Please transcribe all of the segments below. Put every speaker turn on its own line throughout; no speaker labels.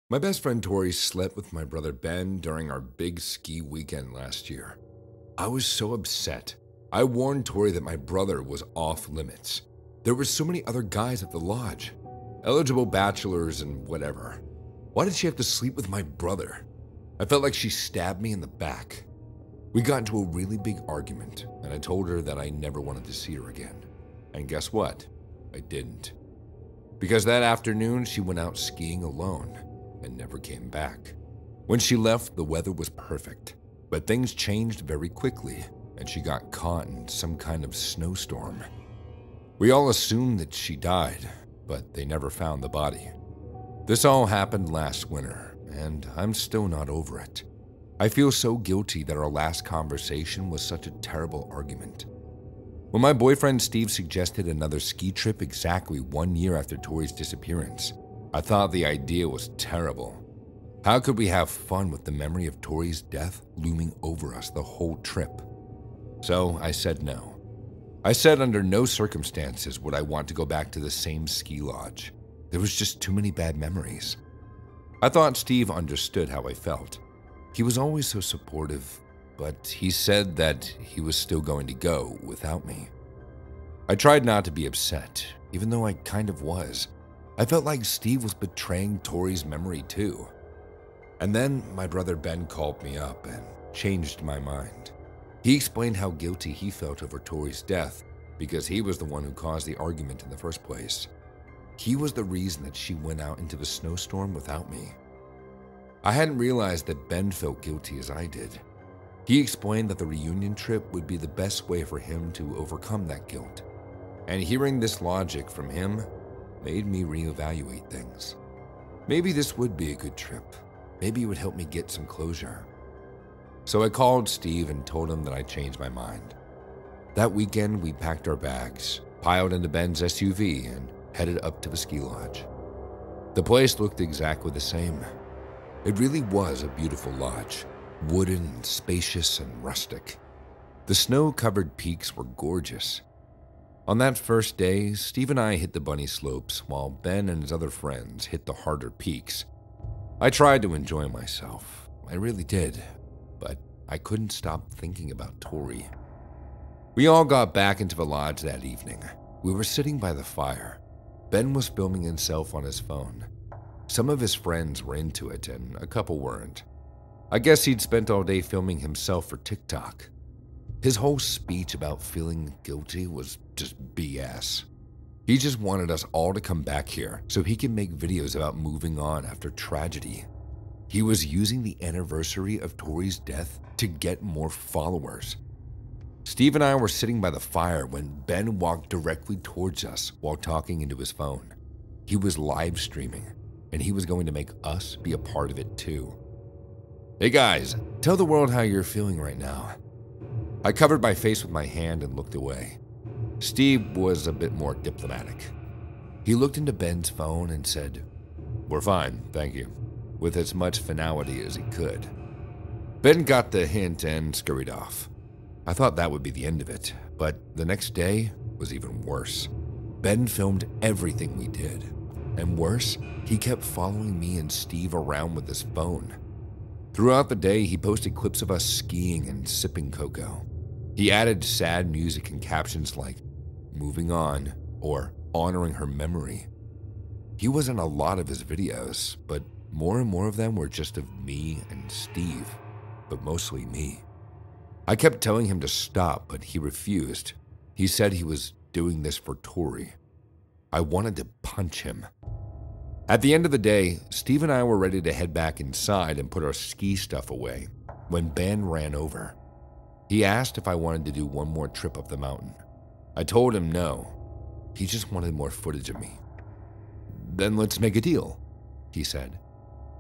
My best friend Tori slept with my brother Ben during our big ski weekend last year. I was so upset. I warned Tori that my brother was off limits. There were so many other guys at the lodge, eligible bachelors and whatever. Why did she have to sleep with my brother? I felt like she stabbed me in the back. We got into a really big argument, and I told her that I never wanted to see her again. And guess what? I didn't. Because that afternoon, she went out skiing alone and never came back. When she left, the weather was perfect, but things changed very quickly, and she got caught in some kind of snowstorm. We all assumed that she died, but they never found the body. This all happened last winter, and I'm still not over it. I feel so guilty that our last conversation was such a terrible argument. When my boyfriend Steve suggested another ski trip exactly 1 year after Tori's disappearance, I thought the idea was terrible. How could we have fun with the memory of Tori's death looming over us the whole trip? So I said no. I said under no circumstances would I want to go back to the same ski lodge. There was just too many bad memories. I thought Steve understood how I felt. He was always so supportive, but he said that he was still going to go without me. I tried not to be upset, even though I kind of was. I felt like Steve was betraying Tori's memory too. And then my brother Ben called me up and changed my mind. He explained how guilty he felt over Tori's death because he was the one who caused the argument in the first place. He was the reason that she went out into the snowstorm without me. I hadn't realized that Ben felt guilty as I did. He explained that the reunion trip would be the best way for him to overcome that guilt. And hearing this logic from him made me reevaluate things. Maybe this would be a good trip. Maybe it would help me get some closure. So I called Steve and told him that I changed my mind. That weekend, we packed our bags, piled into Ben's SUV, and headed up to the ski lodge. The place looked exactly the same. It really was a beautiful lodge, wooden and spacious and rustic. The snow-covered peaks were gorgeous. On that first day, Steve and I hit the bunny slopes while Ben and his other friends hit the harder peaks. I tried to enjoy myself. I really did, but I couldn't stop thinking about Tori. We all got back into the lodge that evening. We were sitting by the fire. Ben was filming himself on his phone. Some of his friends were into it and a couple weren't. I guess he'd spent all day filming himself for TikTok. His whole speech about feeling guilty was just BS. He just wanted us all to come back here so he could make videos about moving on after tragedy. He was using the anniversary of Tori's death to get more followers. Steve and I were sitting by the fire when Ben walked directly towards us while talking into his phone. He was live streaming, and he was going to make us be a part of it too. Hey guys, tell the world how you're feeling right now. I covered my face with my hand and looked away. Steve was a bit more diplomatic. He looked into Ben's phone and said, "We're fine, thank you," with as much finality as he could. Ben got the hint and scurried off. I thought that would be the end of it, but the next day was even worse. Ben filmed everything we did. And worse, he kept following me and Steve around with his phone. Throughout the day, he posted clips of us skiing and sipping cocoa. He added sad music and captions like, "Moving on," or "Honoring her memory." He was in a lot of his videos, but more and more of them were just of me and Steve, but mostly me. I kept telling him to stop, but he refused. He said he was doing this for Tori. I wanted to punch him. At the end of the day, Steve and I were ready to head back inside and put our ski stuff away when Ben ran over. He asked if I wanted to do one more trip up the mountain. I told him no. He just wanted more footage of me. "Then let's make a deal," he said.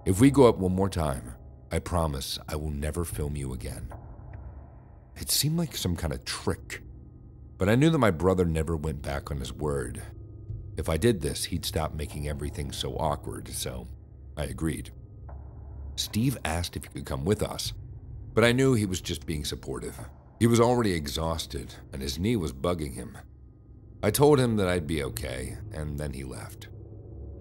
"If we go up one more time, I promise I will never film you again." It seemed like some kind of trick, but I knew that my brother never went back on his word. If I did this, he'd stop making everything so awkward, so I agreed. Steve asked if he could come with us, but I knew he was just being supportive. He was already exhausted, and his knee was bugging him. I told him that I'd be okay, and then he left.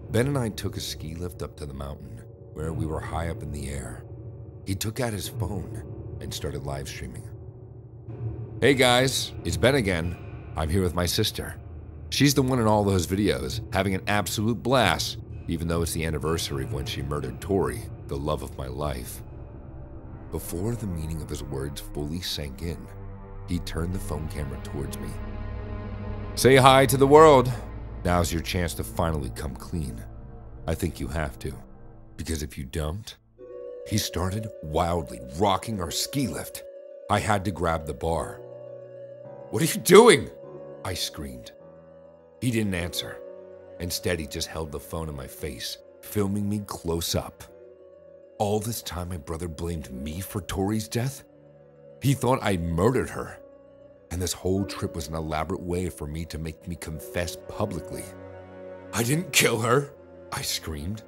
Ben and I took a ski lift up to the mountain. where we were high up in the air. He took out his phone and started live streaming. Hey guys, it's Ben again. I'm here with my sister. She's the one in all those videos, having an absolute blast, even though it's the anniversary of when she murdered Tori, the love of my life. Before the meaning of his words fully sank in, he turned the phone camera towards me. Say hi to the world. Now's your chance to finally come clean. I think you have to, because if you don't... He started wildly rocking our ski lift. I had to grab the bar. What are you doing? I screamed. He didn't answer. Instead, he just held the phone in my face, filming me close up. All this time, my brother blamed me for Tori's death? He thought I murdered her. And this whole trip was an elaborate way for me to make me confess publicly. I didn't kill her, I screamed.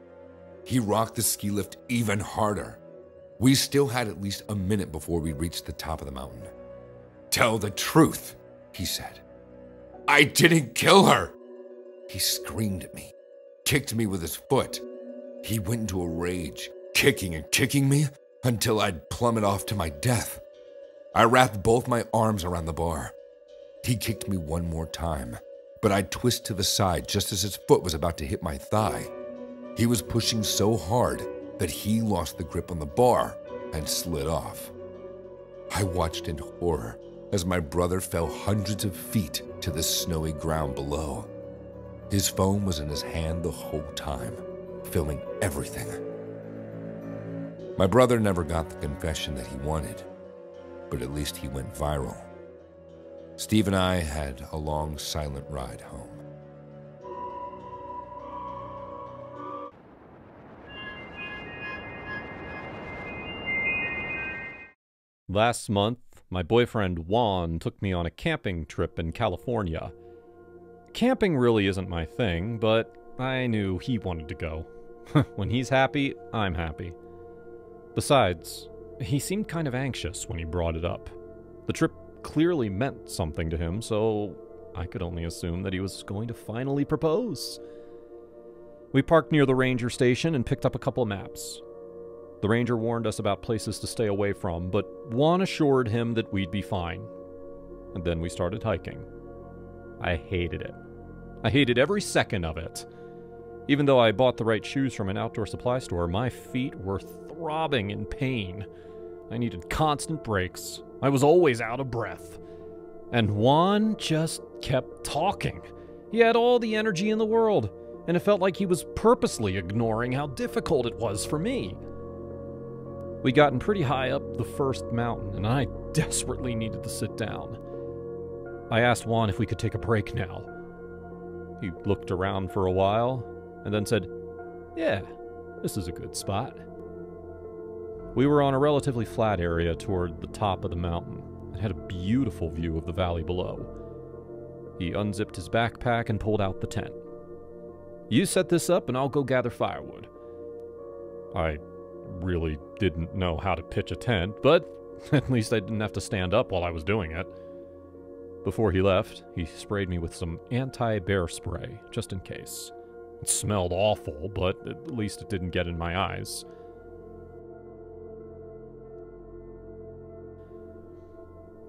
He rocked the ski lift even harder. We still had at least a minute before we reached the top of the mountain. Tell the truth, he said. I didn't kill her. He screamed at me, kicked me with his foot. He went into a rage, kicking and kicking me until I'd plummet off to my death. I wrapped both my arms around the bar. He kicked me one more time, but I'd twist to the side just as his foot was about to hit my thigh. He was pushing so hard that he lost the grip on the bar and slid off. I watched in horror as my brother fell hundreds of feet to the snowy ground below. His phone was in his hand the whole time, filming everything. My brother never got the confession that he wanted, but at least he went viral. Steve and I had a long, silent ride home.
Last month, my boyfriend Juan took me on a camping trip in California. Camping really isn't my thing, but I knew he wanted to go. When he's happy, I'm happy. Besides, he seemed kind of anxious when he brought it up. The trip clearly meant something to him, so I could only assume that he was going to finally propose. We parked near the ranger station and picked up a couple of maps. The ranger warned us about places to stay away from, but Juan assured him that we'd be fine. And then we started hiking. I hated it. I hated every second of it. Even though I bought the right shoes from an outdoor supply store, my feet were throbbing in pain. I needed constant breaks. I was always out of breath. And Juan just kept talking. He had all the energy in the world, and it felt like he was purposely ignoring how difficult it was for me. We'd gotten pretty high up the first mountain, and I desperately needed to sit down. I asked Juan if we could take a break now. He looked around for a while, and then said, "Yeah, this is a good spot." We were on a relatively flat area toward the top of the mountain. It had a beautiful view of the valley below. He unzipped his backpack and pulled out the tent. "You set this up, and I'll go gather firewood." I really didn't know how to pitch a tent, but at least I didn't have to stand up while I was doing it. Before he left, he sprayed me with some anti-bear spray, just in case. It smelled awful, but at least it didn't get in my eyes.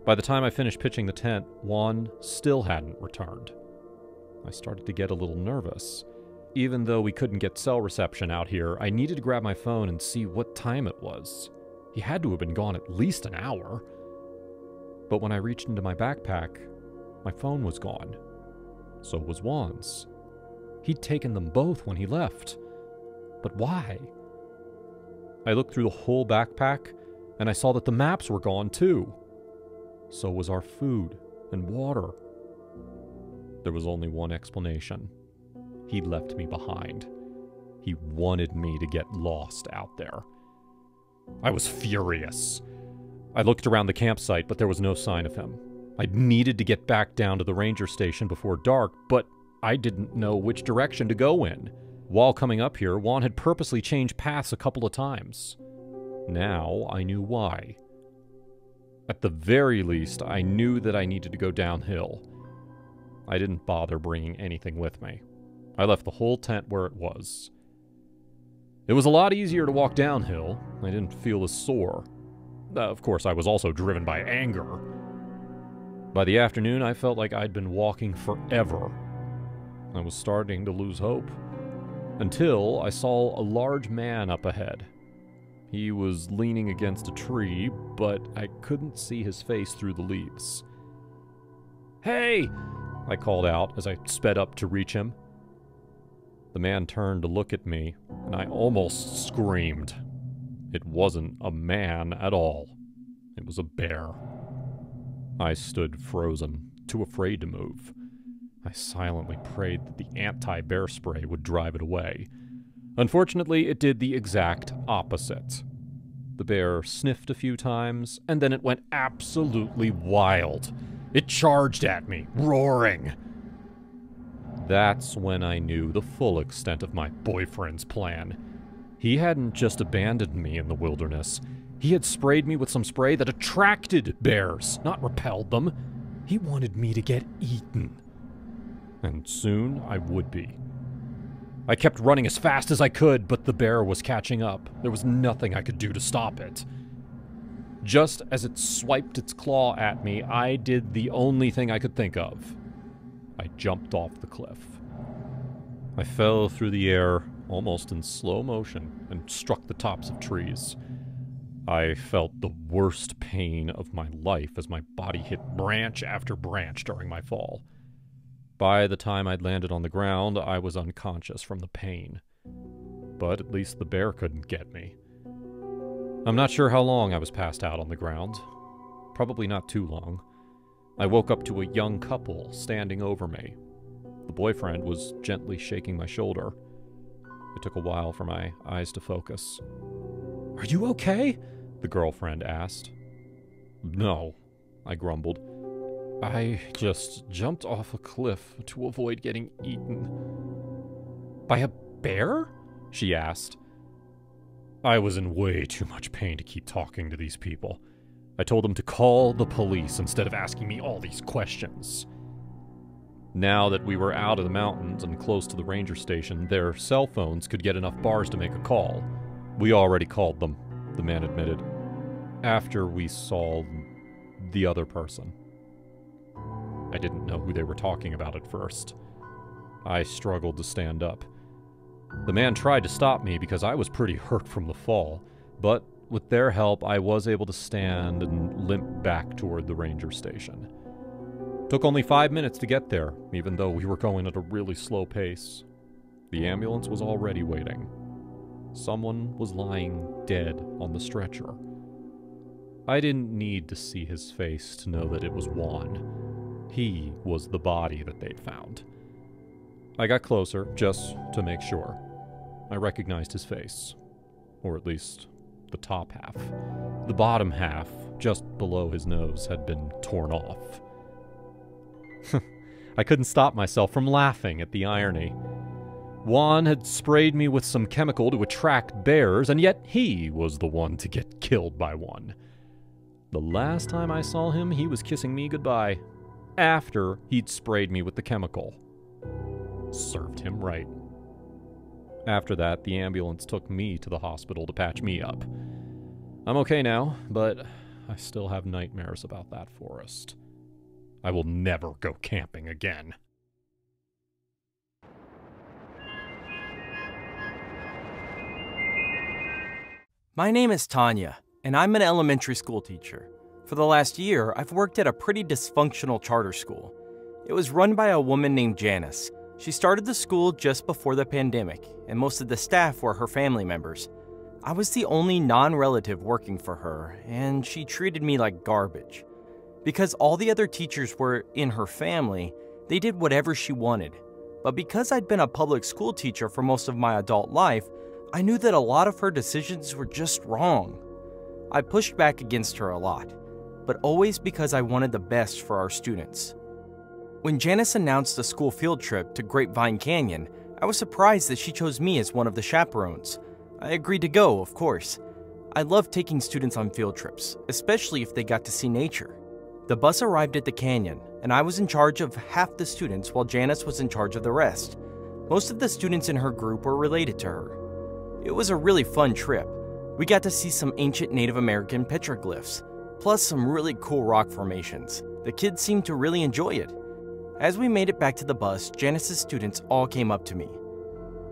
By the time I finished pitching the tent, Juan still hadn't returned. I started to get a little nervous. Even though we couldn't get cell reception out here, I needed to grab my phone and see what time it was. He had to have been gone at least an hour. But when I reached into my backpack, my phone was gone. So was Juan's. He'd taken them both when he left. But why? I looked through the whole backpack, and I saw that the maps were gone too. So was our food and water. There was only one explanation. He'd left me behind. He wanted me to get lost out there. I was furious. I looked around the campsite, but there was no sign of him. I needed to get back down to the ranger station before dark, but I didn't know which direction to go in. While coming up here, Juan had purposely changed paths a couple of times. Now I knew why. At the very least, I knew that I needed to go downhill. I didn't bother bringing anything with me. I left the whole tent where it was. It was a lot easier to walk downhill. I didn't feel as sore. Of course, I was also driven by anger. By the afternoon, I felt like I'd been walking forever. I was starting to lose hope. Until I saw a large man up ahead. He was leaning against a tree, but I couldn't see his face through the leaves. "Hey!" I called out as I sped up to reach him. The man turned to look at me, and I almost screamed. It wasn't a man at all. It was a bear. I stood frozen, too afraid to move. I silently prayed that the anti-bear spray would drive it away. Unfortunately, it did the exact opposite. The bear sniffed a few times, and then it went absolutely wild. It charged at me, roaring. That's when I knew the full extent of my boyfriend's plan. He hadn't just abandoned me in the wilderness. He had sprayed me with some spray that attracted bears, not repelled them. He wanted me to get eaten. And soon I would be. I kept running as fast as I could, but the bear was catching up. There was nothing I could do to stop it. Just as it swiped its claw at me, I did the only thing I could think of. I jumped off the cliff. I fell through the air, almost in slow motion, and struck the tops of trees. I felt the worst pain of my life as my body hit branch after branch during my fall. By the time I'd landed on the ground, I was unconscious from the pain. But at least the bear couldn't get me. I'm not sure how long I was passed out on the ground. Probably not too long. I woke up to a young couple standing over me. The boyfriend was gently shaking my shoulder. It took a while for my eyes to focus. "Are you okay?" the girlfriend asked. "No," I grumbled. "I just jumped off a cliff to avoid getting eaten." "By a bear?" she asked. I was in way too much pain to keep talking to these people. I told them to call the police instead of asking me all these questions. Now that we were out of the mountains and close to the ranger station, their cell phones could get enough bars to make a call. "We already called them," the man admitted, "after we saw the other person." I didn't know who they were talking about at first. I struggled to stand up. The man tried to stop me because I was pretty hurt from the fall, but with their help, I was able to stand and limp back toward the ranger station. Took only 5 minutes to get there, even though we were going at a really slow pace. The ambulance was already waiting. Someone was lying dead on the stretcher. I didn't need to see his face to know that it was Juan. He was the body that they'd found. I got closer, just to make sure. I recognized his face. Or at least the top half. The bottom half, just below his nose, had been torn off. I couldn't stop myself from laughing at the irony. Juan had sprayed me with some chemical to attract bears, and yet he was the one to get killed by one. The last time I saw him, he was kissing me goodbye, after he'd sprayed me with the chemical. Served him right. After that, the ambulance took me to the hospital to patch me up. I'm okay now, but I still have nightmares about that forest. I will never go camping again.
My name is Tanya, and I'm an elementary school teacher. For the last year, I've worked at a pretty dysfunctional charter school. It was run by a woman named Janice. She started the school just before the pandemic, and most of the staff were her family members. I was the only non-relative working for her, and she treated me like garbage. Because all the other teachers were in her family, they did whatever she wanted. But because I'd been a public school teacher for most of my adult life, I knew that a lot of her decisions were just wrong. I pushed back against her a lot, but always because I wanted the best for our students. When Janice announced a school field trip to Grapevine Canyon, I was surprised that she chose me as one of the chaperones. I agreed to go, of course. I love taking students on field trips, especially if they got to see nature. The bus arrived at the canyon, and I was in charge of half the students while Janice was in charge of the rest. Most of the students in her group were related to her. It was a really fun trip. We got to see some ancient Native American petroglyphs, plus some really cool rock formations. The kids seemed to really enjoy it. As we made it back to the bus, Janice's students all came up to me.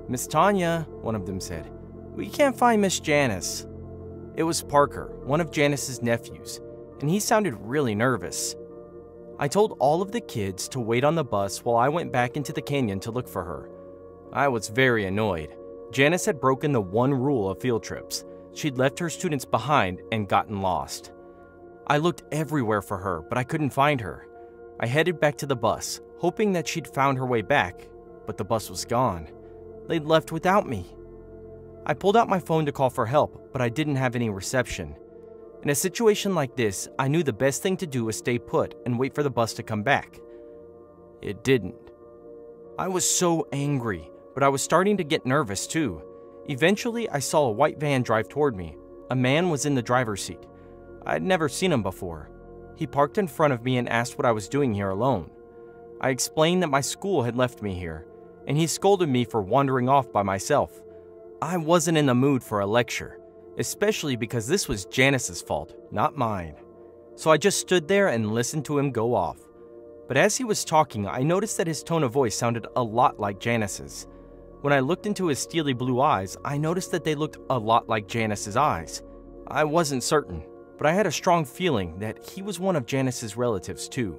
"Miss Tanya," one of them said, "we can't find Miss Janice." It was Parker, one of Janice's nephews, and he sounded really nervous. I told all of the kids to wait on the bus while I went back into the canyon to look for her. I was very annoyed. Janice had broken the one rule of field trips. She'd left her students behind and gotten lost. I looked everywhere for her, but I couldn't find her. I headed back to the bus, hoping that she'd found her way back, but the bus was gone. They'd left without me. I pulled out my phone to call for help, but I didn't have any reception. In a situation like this, I knew the best thing to do was stay put and wait for the bus to come back. It didn't. I was so angry, but I was starting to get nervous too. Eventually, I saw a white van drive toward me. A man was in the driver's seat. I'd never seen him before. He parked in front of me and asked what I was doing here alone. I explained that my school had left me here, and he scolded me for wandering off by myself. I wasn't in the mood for a lecture, especially because this was Janice's fault, not mine. So I just stood there and listened to him go off. But as he was talking, I noticed that his tone of voice sounded a lot like Janice's. When I looked into his steely blue eyes, I noticed that they looked a lot like Janice's eyes. I wasn't certain, but I had a strong feeling that he was one of Janice's relatives too.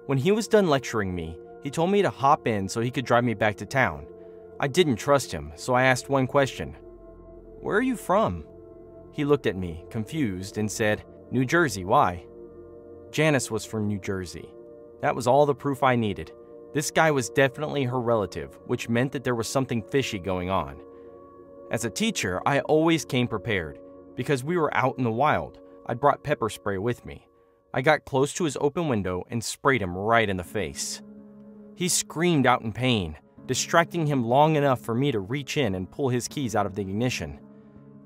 When he was done lecturing me, he told me to hop in so he could drive me back to town. I didn't trust him, so I asked one question. "Where are you from?" He looked at me, confused, and said, "New Jersey, why?" Janice was from New Jersey. That was all the proof I needed. This guy was definitely her relative, which meant that there was something fishy going on. As a teacher, I always came prepared. Because we were out in the wild, I'd brought pepper spray with me. I got close to his open window and sprayed him right in the face. He screamed out in pain, distracting him long enough for me to reach in and pull his keys out of the ignition.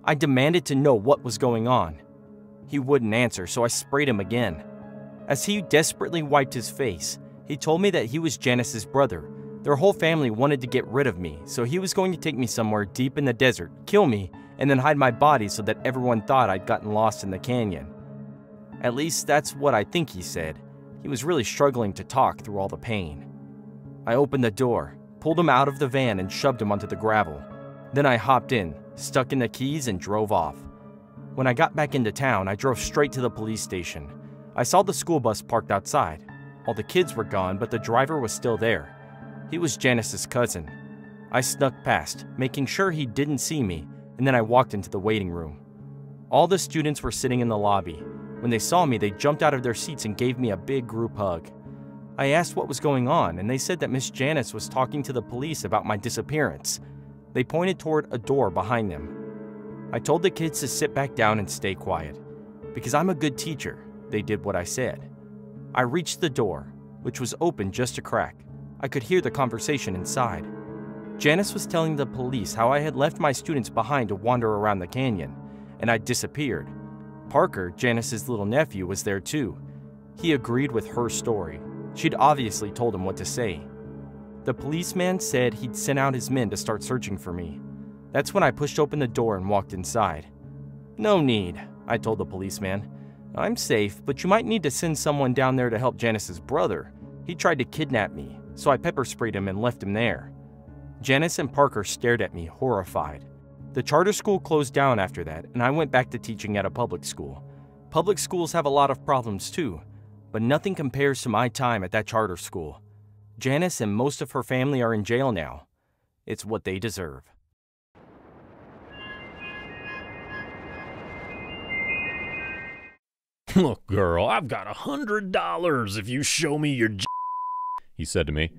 I demanded to know what was going on. He wouldn't answer, so I sprayed him again. As he desperately wiped his face, he told me that he was Janice's brother. Their whole family wanted to get rid of me, so he was going to take me somewhere deep in the desert, kill me, and then hide my body so that everyone thought I'd gotten lost in the canyon. At least that's what I think he said. He was really struggling to talk through all the pain. I opened the door, pulled him out of the van and shoved him onto the gravel. Then I hopped in, stuck in the keys and drove off. When I got back into town, I drove straight to the police station. I saw the school bus parked outside. All the kids were gone, but the driver was still there. He was Janice's cousin. I snuck past, making sure he didn't see me, and then I walked into the waiting room. All the students were sitting in the lobby. When they saw me, they jumped out of their seats and gave me a big group hug. I asked what was going on, and they said that Miss Janice was talking to the police about my disappearance. They pointed toward a door behind them. I told the kids to sit back down and stay quiet. Because I'm a good teacher, they did what I said. I reached the door, which was open just a crack. I could hear the conversation inside. Janice was telling the police how I had left my students behind to wander around the canyon, and I'd disappeared. Parker, Janice's little nephew, was there too. He agreed with her story. She'd obviously told him what to say. The policeman said he'd sent out his men to start searching for me. That's when I pushed open the door and walked inside. "No need," I told the policeman. "I'm safe, but you might need to send someone down there to help Janice's brother. He tried to kidnap me, so I pepper sprayed him and left him there." Janice and Parker stared at me, horrified. The charter school closed down after that, and I went back to teaching at a public school. Public schools have a lot of problems too, but nothing compares to my time at that charter school. Janice and most of her family are in jail now. It's what they deserve.
"Look, girl, I've got $100 if you show me your he said to me,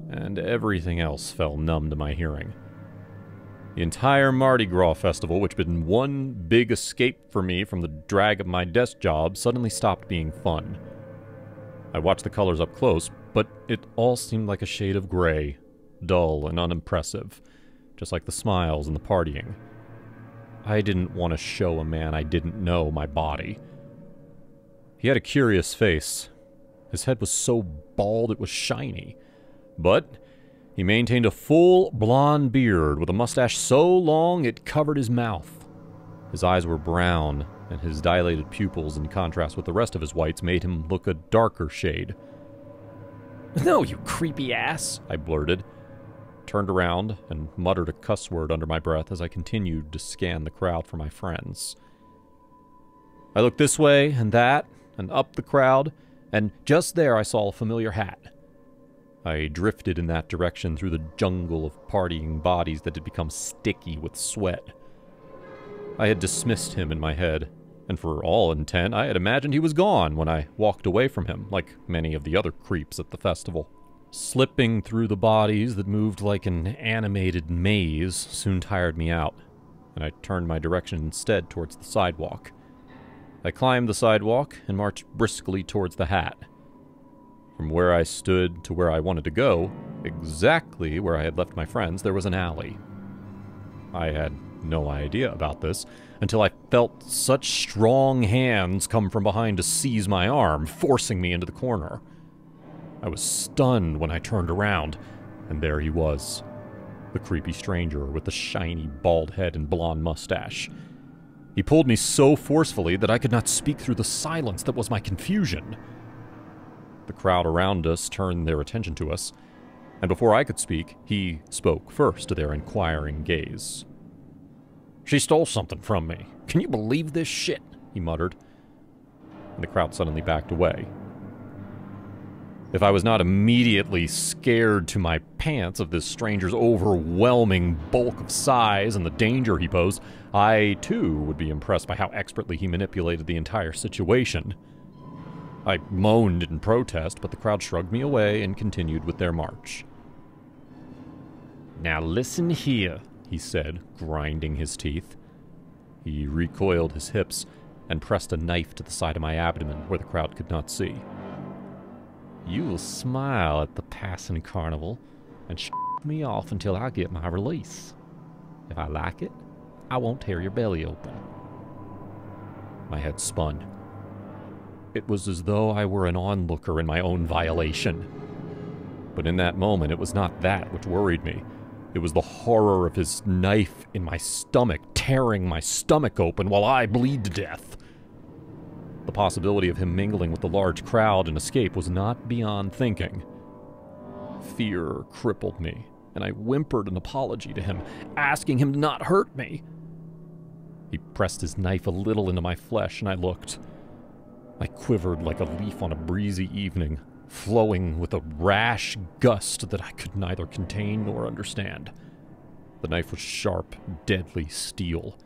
and everything else fell numb to my hearing. The entire Mardi Gras festival, which had been one big escape for me from the drag of my desk job, suddenly stopped being fun. I watched the colors up close, but it all seemed like a shade of gray, dull and unimpressive, just like the smiles and the partying. I didn't want to show a man I didn't know my body. He had a curious face. His head was so bald it was shiny. But He maintained a full blonde beard with a mustache so long it covered his mouth. His eyes were brown, and his dilated pupils, in contrast with the rest of his whites, made him look a darker shade. "No, you creepy ass," I blurted, turned around, and muttered a cuss word under my breath as I continued to scan the crowd for my friends. I looked this way and that, and up the crowd, and just there I saw a familiar hat. I drifted in that direction through the jungle of partying bodies that had become sticky with sweat. I had dismissed him in my head, and for all intent, I had imagined he was gone when I walked away from him, like many of the other creeps at the festival. Slipping through the bodies that moved like an animated maze soon tired me out, and I turned my direction instead towards the sidewalk. I climbed the sidewalk and marched briskly towards the hat. From where I stood to where I wanted to go, exactly where I had left my friends, there was an alley. I had no idea about this until I felt such strong hands come from behind to seize my arm, forcing me into the corner. I was stunned when I turned around, and there he was, the creepy stranger with the shiny bald head and blonde mustache. He pulled me so forcefully that I could not speak through the silence that was my confusion. The crowd around us turned their attention to us, and before I could speak, he spoke first to their inquiring gaze. "She stole something from me. Can you believe this shit?" he muttered, and the crowd suddenly backed away. If I was not immediately scared to my pants of this stranger's overwhelming bulk of size and the danger he posed, I, too, would be impressed by how expertly he manipulated the entire situation. I moaned in protest, but the crowd shrugged me away and continued with their march. "Now listen here," he said, grinding his teeth. He recoiled his hips and pressed a knife to the side of my abdomen where the crowd could not see. "You will smile at the passing carnival and me off until I get my release. If I like it, I won't tear your belly open." My head spun. It was as though I were an onlooker in my own violation. But in that moment, it was not that which worried me. It was the horror of his knife in my stomach, tearing my stomach open while I bleed to death. The possibility of him mingling with the large crowd and escape was not beyond thinking. Fear crippled me, and I whimpered an apology to him, asking him to not hurt me. He pressed his knife a little into my flesh, and I looked. I quivered like a leaf on a breezy evening, flowing with a rash gust that I could neither contain nor understand. The knife was sharp, deadly steel,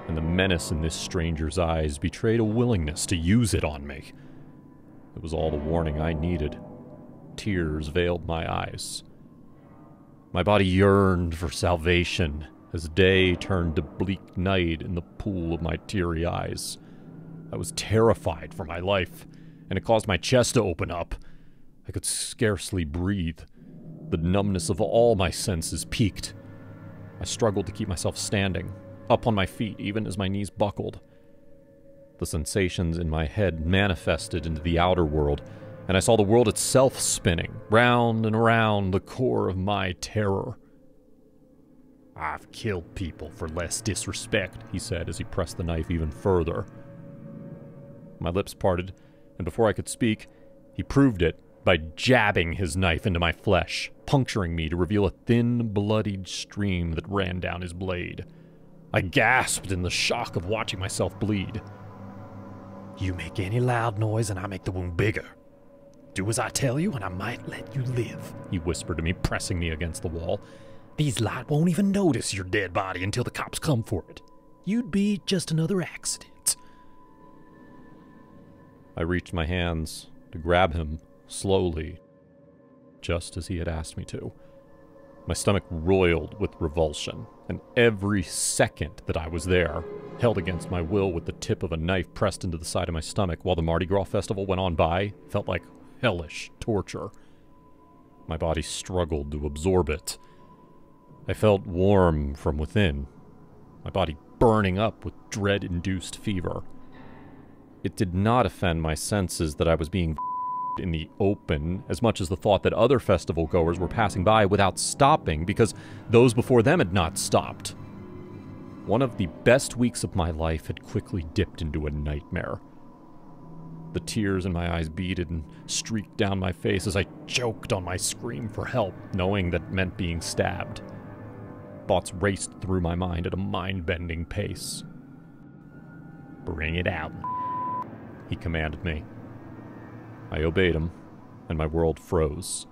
and the menace in this stranger's eyes betrayed a willingness to use it on me. It was all the warning I needed. Tears veiled my eyes. My body yearned for salvation as day turned to bleak night in the pool of my teary eyes. I was terrified for my life, and it caused my chest to open up. I could scarcely breathe. The numbness of all my senses peaked. I struggled to keep myself standing, up on my feet even as my knees buckled. The sensations in my head manifested into the outer world, and I saw the world itself spinning, round and around the core of my terror. "I've killed people for less disrespect," he said as he pressed the knife even further. My lips parted, and before I could speak, he proved it by jabbing his knife into my flesh, puncturing me to reveal a thin, bloodied stream that ran down his blade. I gasped in the shock of watching myself bleed. "You make any loud noise and I make the wound bigger. Do as I tell you and I might let you live," he whispered to me, pressing me against the wall. "These light won't even notice your dead body until the cops come for it. You'd be just another accident." I reached my hands to grab him slowly, just as he had asked me to. My stomach roiled with revulsion, and every second that I was there, held against my will with the tip of a knife pressed into the side of my stomach while the Mardi Gras festival went on by, felt like hellish torture. My body struggled to absorb it. I felt warm from within, my body burning up with dread-induced fever. It did not offend my senses that I was being in the open as much as the thought that other festival goers were passing by without stopping because those before them had not stopped. One of the best weeks of my life had quickly dipped into a nightmare. The tears in my eyes beaded and streaked down my face as I choked on my scream for help, knowing that meant being stabbed. Thoughts raced through my mind at a mind-bending pace. "Bring it out," he commanded me. I obeyed him, and my world froze.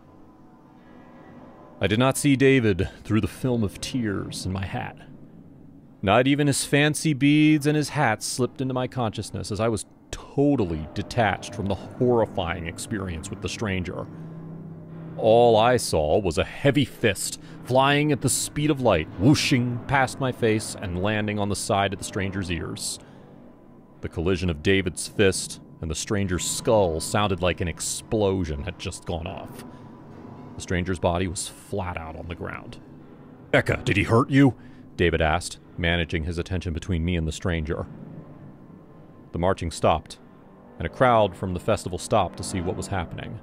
I did not see David through the film of tears in my hat. Not even his fancy beads and his hat slipped into my consciousness as I was totally detached from the horrifying experience with the stranger. All I saw was a heavy fist flying at the speed of light, whooshing past my face and landing on the side of the stranger's ears. The collision of David's fist and the stranger's skull sounded like an explosion had just gone off. The stranger's body was flat out on the ground. "Becca, did he hurt you?" David asked, managing his attention between me and the stranger. The marching stopped, and a crowd from the festival stopped to see what was happening.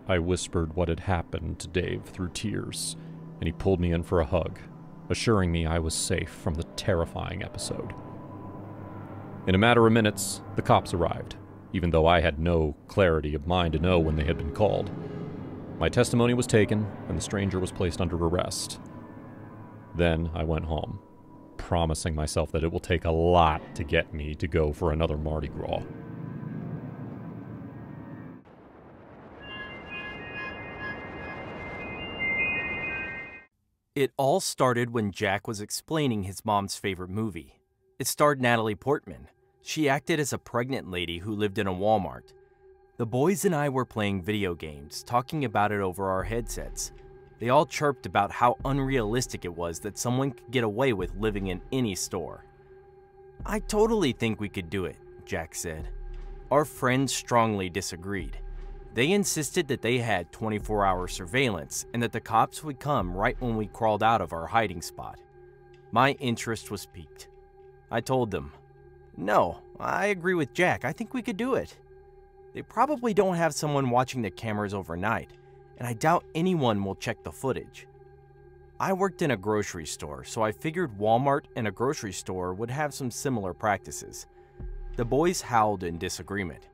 I whispered what had happened to Dave through tears, and he pulled me in for a hug, assuring me I was safe from the terrifying episode. In a matter of minutes, the cops arrived, even though I had no clarity of mind to know when they had been called. My testimony was taken, and the stranger was placed under arrest. Then I went home, promising myself that it will take a lot to get me to go for another Mardi Gras.
It all started when Jack was explaining his mom's favorite movie. It starred Natalie Portman. She acted as a pregnant lady who lived in a Walmart. The boys and I were playing video games, talking about it over our headsets. They all chirped about how unrealistic it was that someone could get away with living in any store. "I totally think we could do it," Jack said. Our friends strongly disagreed. They insisted that they had 24-hour surveillance and that the cops would come right when we crawled out of our hiding spot. My interest was piqued. I told them, "No, I agree with Jack. I think we could do it. They probably don't have someone watching the cameras overnight, and I doubt anyone will check the footage." I worked in a grocery store, so I figured Walmart and a grocery store would have some similar practices. The boys howled in disagreement.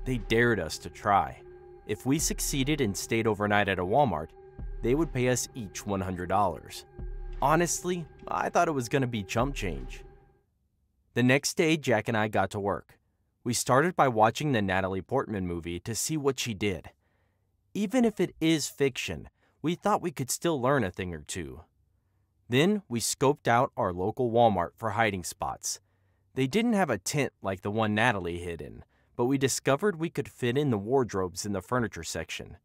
They dared us to try. If we succeeded and stayed overnight at a Walmart, they would pay us each $100. Honestly, I thought it was going to be chump change. The next day, Jack and I got to work. We started by watching the Natalie Portman movie to see what she did. Even if it is fiction, we thought we could still learn a thing or two. Then we scoped out our local Walmart for hiding spots. They didn't have a tent like the one Natalie hid in, but we discovered we could fit in the wardrobes in the furniture section.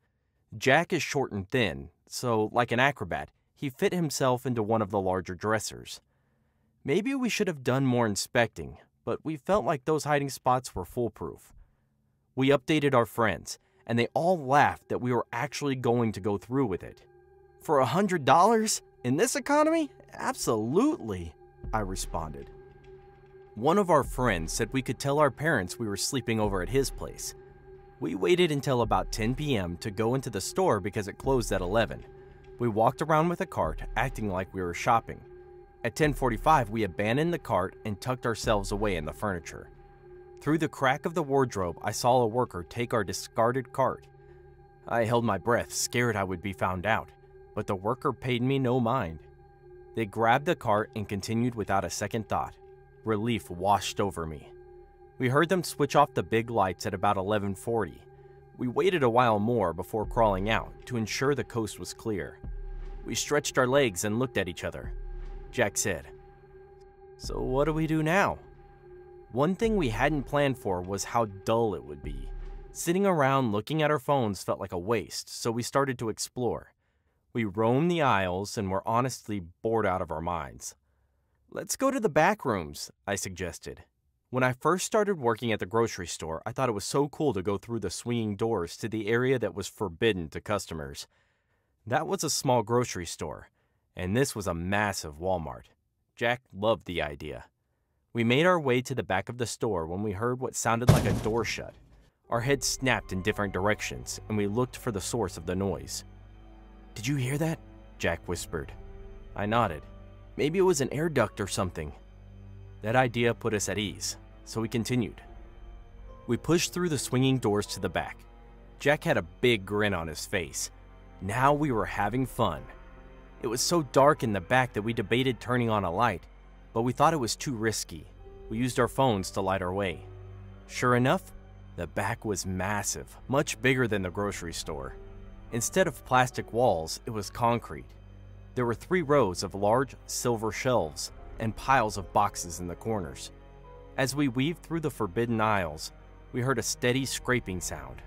Jack is short and thin, so like an acrobat, he fit himself into one of the larger dressers. Maybe we should have done more inspecting, but we felt like those hiding spots were foolproof. We updated our friends, and they all laughed that we were actually going to go through with it. "For $100? In this economy? Absolutely," I responded. One of our friends said we could tell our parents we were sleeping over at his place. We waited until about 10 p.m. to go into the store because it closed at 11. We walked around with a cart, acting like we were shopping. At 10:45, we abandoned the cart and tucked ourselves away in the furniture. Through the crack of the wardrobe, I saw a worker take our discarded cart. I held my breath, scared I would be found out, but the worker paid me no mind. They grabbed the cart and continued without a second thought. Relief washed over me. We heard them switch off the big lights at about 11:40. We waited a while more before crawling out to ensure the coast was clear. We stretched our legs and looked at each other. Jack said, "So what do we do now?" One thing we hadn't planned for was how dull it would be. Sitting around looking at our phones felt like a waste, so we started to explore. We roamed the aisles and were honestly bored out of our minds. "Let's go to the back rooms," I suggested. When I first started working at the grocery store, I thought it was so cool to go through the swinging doors to the area that was forbidden to customers. That was a small grocery store, and this was a massive Walmart. Jack loved the idea. We made our way to the back of the store when we heard what sounded like a door shut. Our heads snapped in different directions, and we looked for the source of the noise. "Did you hear that?" Jack whispered. I nodded. Maybe it was an air duct or something. That idea put us at ease, so we continued. We pushed through the swinging doors to the back. Jack had a big grin on his face. Now we were having fun. It was so dark in the back that we debated turning on a light, but we thought it was too risky. We used our phones to light our way. Sure enough, the back was massive, much bigger than the grocery store. Instead of plastic walls, it was concrete. There were 3 rows of large silver shelves and piles of boxes in the corners. As we weaved through the forbidden aisles, we heard a steady scraping sound.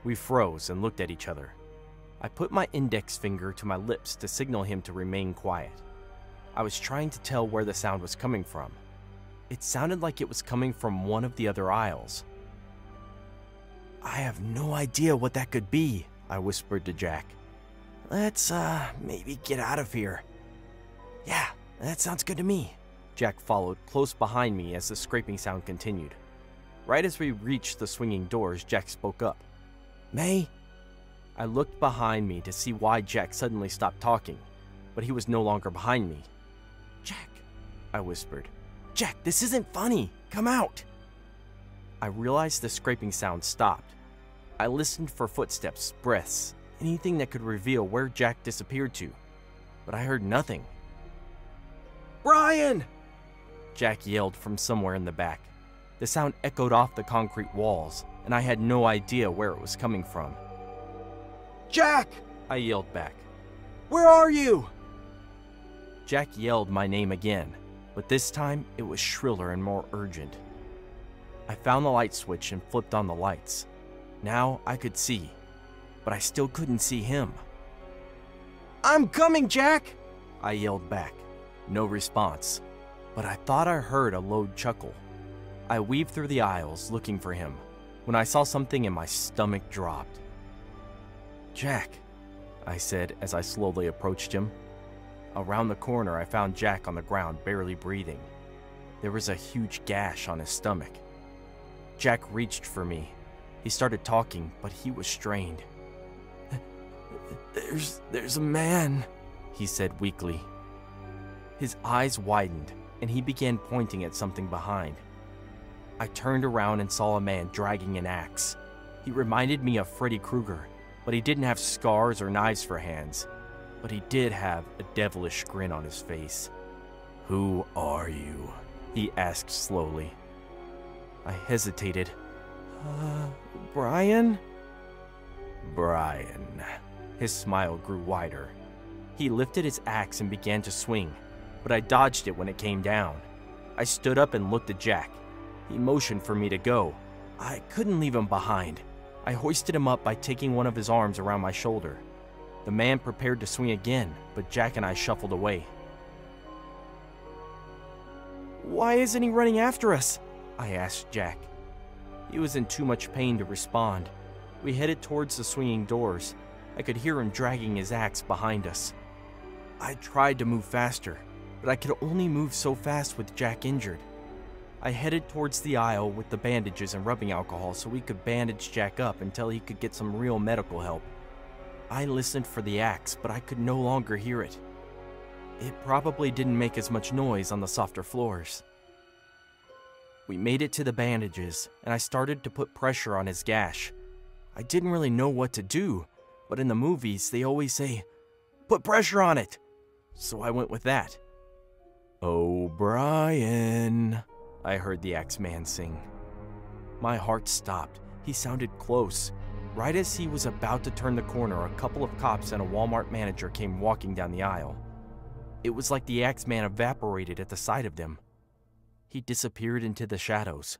We froze and looked at each other. I put my index finger to my lips to signal him to remain quiet. I was trying to tell where the sound was coming from. It sounded like it was coming from one of the other aisles. "I have no idea what that could be," I whispered to Jack. "Let's, maybe get out of here." "Yeah, that sounds good to me." Jack followed close behind me as the scraping sound continued. Right as we reached the swinging doors, Jack spoke up. "May?" I looked behind me to see why Jack suddenly stopped talking, but he was no longer behind me. "Jack," I whispered. "Jack, this isn't funny. Come out." I realized the scraping sound stopped. I listened for footsteps, breaths, anything that could reveal where Jack disappeared to, but I heard nothing. "Brian!" Jack yelled from somewhere in the back. The sound echoed off the concrete walls, and I had no idea where it was coming from. "Jack!" I yelled back. "Where are you?" Jack yelled my name again, but this time it was shriller and more urgent. I found the light switch and flipped on the lights. Now I could see, but I still couldn't see him. "I'm coming, Jack!" I yelled back. No response, but I thought I heard a low chuckle. I weaved through the aisles looking for him when I saw something and my stomach dropped. "Jack," I said as I slowly approached him. Around the corner, I found Jack on the ground, barely breathing. There was a huge gash on his stomach. Jack reached for me. He started talking, but he was strained. There's a man," he said weakly. His eyes widened, and he began pointing at something behind. I turned around and saw a man dragging an axe. He reminded me of Freddy Krueger, but he didn't have scars or knives for hands. But he did have a devilish grin on his face. "Who are you?" he asked slowly. I hesitated. Brian?" "Brian." His smile grew wider. He lifted his axe and began to swing, but I dodged it when it came down. I stood up and looked at Jack. He motioned for me to go. I couldn't leave him behind. I hoisted him up by taking one of his arms around my shoulder. The man prepared to swing again, but Jack and I shuffled away. "Why isn't he running after us?" I asked Jack. He was in too much pain to respond. We headed towards the swinging doors. I could hear him dragging his axe behind us. I tried to move faster, but I could only move so fast with Jack injured. I headed towards the aisle with the bandages and rubbing alcohol so we could bandage Jack up until he could get some real medical help. I listened for the axe, but I could no longer hear it. It probably didn't make as much noise on the softer floors. We made it to the bandages, and I started to put pressure on his gash. I didn't really know what to do, but in the movies they always say, "Put pressure on it." So I went with that. "Oh, Brian," I heard the Axeman sing. My heart stopped. He sounded close. Right as he was about to turn the corner, a couple of cops and a Walmart manager came walking down the aisle. It was like the Axeman evaporated at the sight of them. He disappeared into the shadows.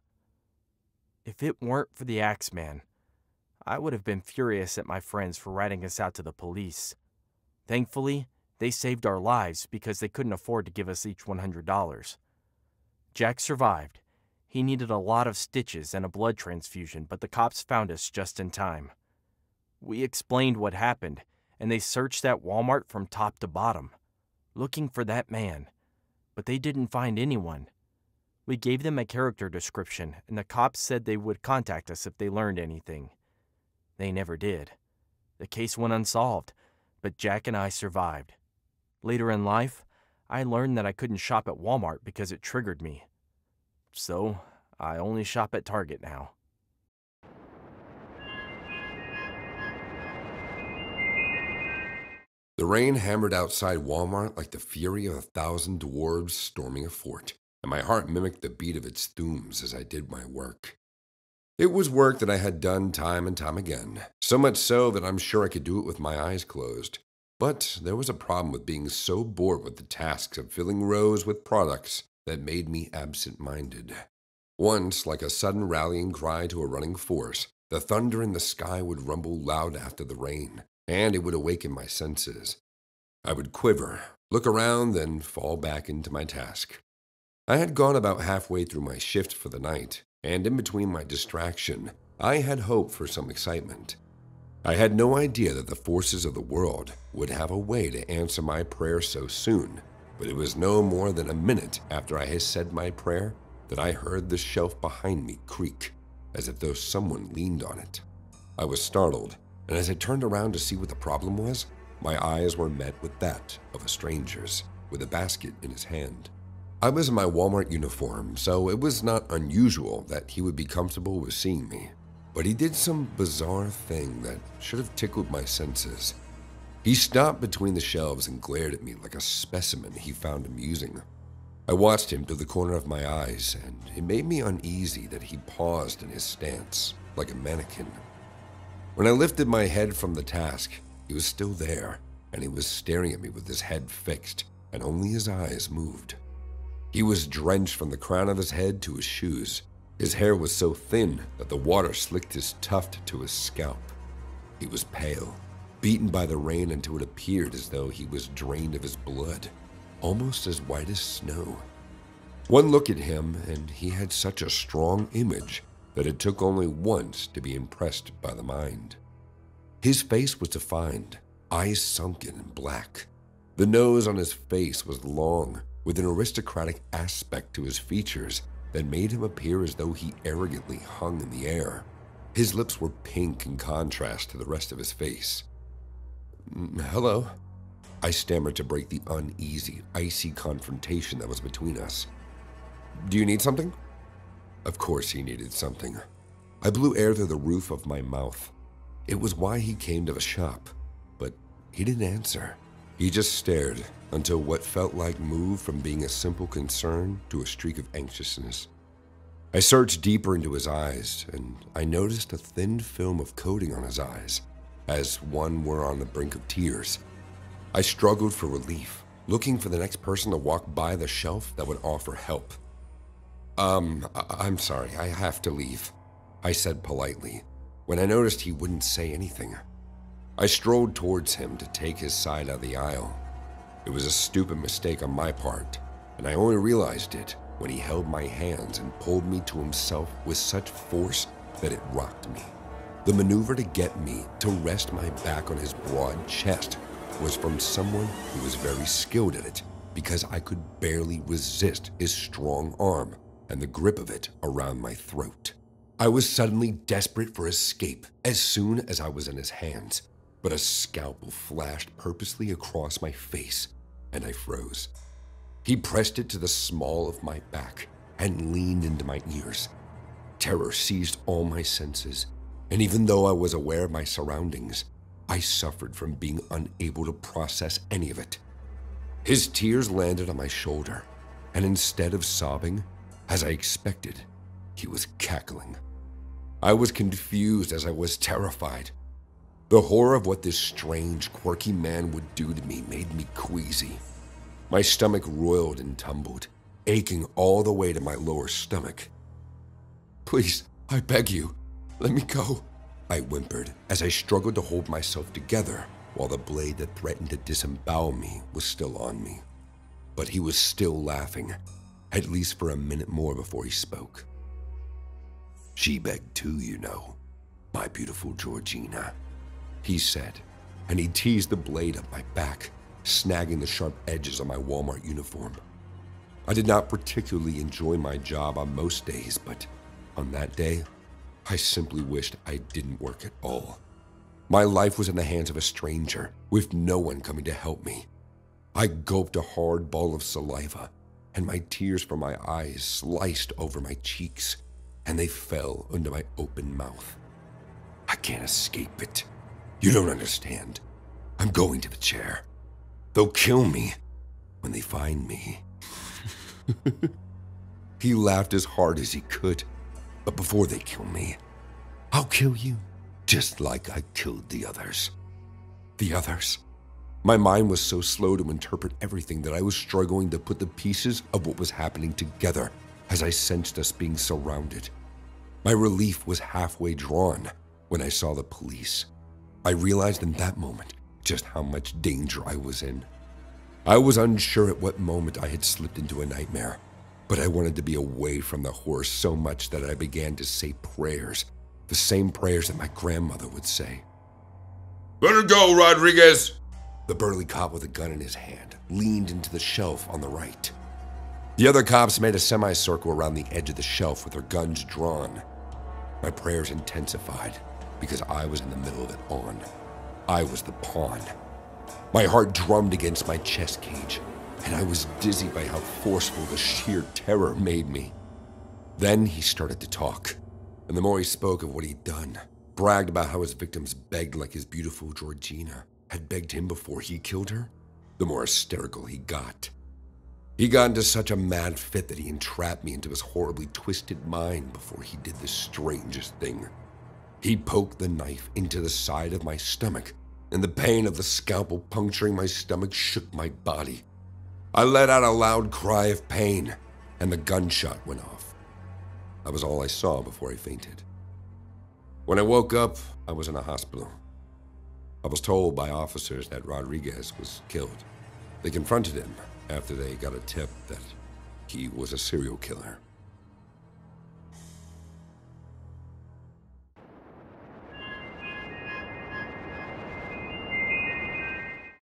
If it weren't for the Axeman, I would have been furious at my friends for ratting us out to the police. Thankfully, they saved our lives because they couldn't afford to give us each $100. Jack survived. He needed a lot of stitches and a blood transfusion, but the cops found us just in time. We explained what happened, and they searched that Walmart from top to bottom, looking for that man, but they didn't find anyone. We gave them a character description, and the cops said they would contact us if they learned anything. They never did. The case went unsolved, but Jack and I survived. Later in life, I learned that I couldn't shop at Walmart because it triggered me. So, I only shop at Target now.
The rain hammered outside Walmart like the fury of 1,000 dwarves storming a fort, and my heart mimicked the beat of its thumbs as I did my work. It was work that I had done time and time again, so much so that I'm sure I could do it with my eyes closed. But there was a problem with being so bored with the tasks of filling rows with products that made me absent-minded. Once, like a sudden rallying cry to a running force, the thunder in the sky would rumble loud after the rain, and it would awaken my senses. I would quiver, look around, then fall back into my task. I had gone about halfway through my shift for the night, and in between my distraction, I had hope for some excitement. I had no idea that the forces of the world would have a way to answer my prayer so soon, but it was no more than a minute after I had said my prayer that I heard the shelf behind me creak, as if though someone leaned on it. I was startled, and as I turned around to see what the problem was, my eyes were met with that of a stranger's, with a basket in his hand. I was in my Walmart uniform, so it was not unusual that he would be comfortable with seeing me. But he did some bizarre thing that should have tickled my senses. He stopped between the shelves and glared at me like a specimen he found amusing. I watched him through the corner of my eyes, and it made me uneasy that he paused in his stance, like a mannequin. When I lifted my head from the task, he was still there, and he was staring at me with his head fixed, and only his eyes moved. He was drenched from the crown of his head to his shoes. His hair was so thin that the water slicked his tuft to his scalp. He was pale, beaten by the rain until it appeared as though he was drained of his blood, almost as white as snow. One look at him, and he had such a strong image that it took only once to be impressed by the mind. His face was defined, eyes sunken and black. The nose on his face was long, with an aristocratic aspect to his features that made him appear as though he arrogantly hung in the air. His lips were pink in contrast to the rest of his face. "Hello," I stammered to break the uneasy, icy confrontation that was between us. "Do you need something?" Of course he needed something. I blew air through the roof of my mouth. It was why he came to the shop, but he didn't answer. He just stared until what felt like moved from being a simple concern to a streak of anxiousness. I searched deeper into his eyes, and I noticed a thin film of coating on his eyes, as one were on the brink of tears. I struggled for relief, looking for the next person to walk by the shelf that would offer help. I'm sorry, I have to leave," I said politely, when I noticed he wouldn't say anything. I strolled towards him to take his side of the aisle. It was a stupid mistake on my part, and I only realized it when he held my hands and pulled me to himself with such force that it rocked me. The maneuver to get me to rest my back on his broad chest was from someone who was very skilled at it, because I could barely resist his strong arm and the grip of it around my throat. I was suddenly desperate for escape as soon as I was in his hands, but a scalpel flashed purposely across my face, and I froze. He pressed it to the small of my back and leaned into my ears. Terror seized all my senses, and even though I was aware of my surroundings, I suffered from being unable to process any of it. His tears landed on my shoulder, and instead of sobbing, as I expected, he was cackling. I was confused as I was terrified. The horror of what this strange, quirky man would do to me made me queasy. My stomach roiled and tumbled, aching all the way to my lower stomach. "Please, I beg you, let me go," I whimpered as I struggled to hold myself together while the blade that threatened to disembowel me was still on me. But he was still laughing, at least for a minute more before he spoke. "She begged too, you know, my beautiful Georgina," he said, and he teased the blade up my back, snagging the sharp edges of my Walmart uniform. I did not particularly enjoy my job on most days, but on that day, I simply wished I didn't work at all. My life was in the hands of a stranger, with no one coming to help me. I gulped a hard ball of saliva, and my tears from my eyes sliced over my cheeks, and they fell into my open mouth. I can't escape it. You don't understand. I'm going to the chair. They'll kill me when they find me. He laughed as hard as he could, but before they kill me, I'll kill you, just like I killed the others. The others? My mind was so slow to interpret everything that I was struggling to put the pieces of what was happening together as I sensed us being surrounded. My relief was halfway drawn when I saw the police. I realized in that moment just how much danger I was in. I was unsure at what moment I had slipped into a nightmare, but I wanted to be away from the horror so much that I began to say prayers, the same prayers that my grandmother would say. "Let her go, Rodriguez!" The burly cop with a gun in his hand leaned into the shelf on the right. The other cops made a semicircle around the edge of the shelf with their guns drawn. My prayers intensified because I was in the middle of it on. I was the pawn. My heart drummed against my chest cage, and I was dizzy by how forceful the sheer terror made me. Then he started to talk, and the more he spoke of what he'd done, bragged about how his victims begged like his beautiful Georgina had begged him before he killed her, the more hysterical he got. He got into such a mad fit that he entrapped me into his horribly twisted mind before he did the strangest thing. He poked the knife into the side of my stomach, and the pain of the scalpel puncturing my stomach shook my body. I let out a loud cry of pain, and the gunshot went off. That was all I saw before I fainted. When I woke up, I was in a hospital. I was told by officers that Rodriguez was killed. They confronted him after they got a tip that he was a serial killer.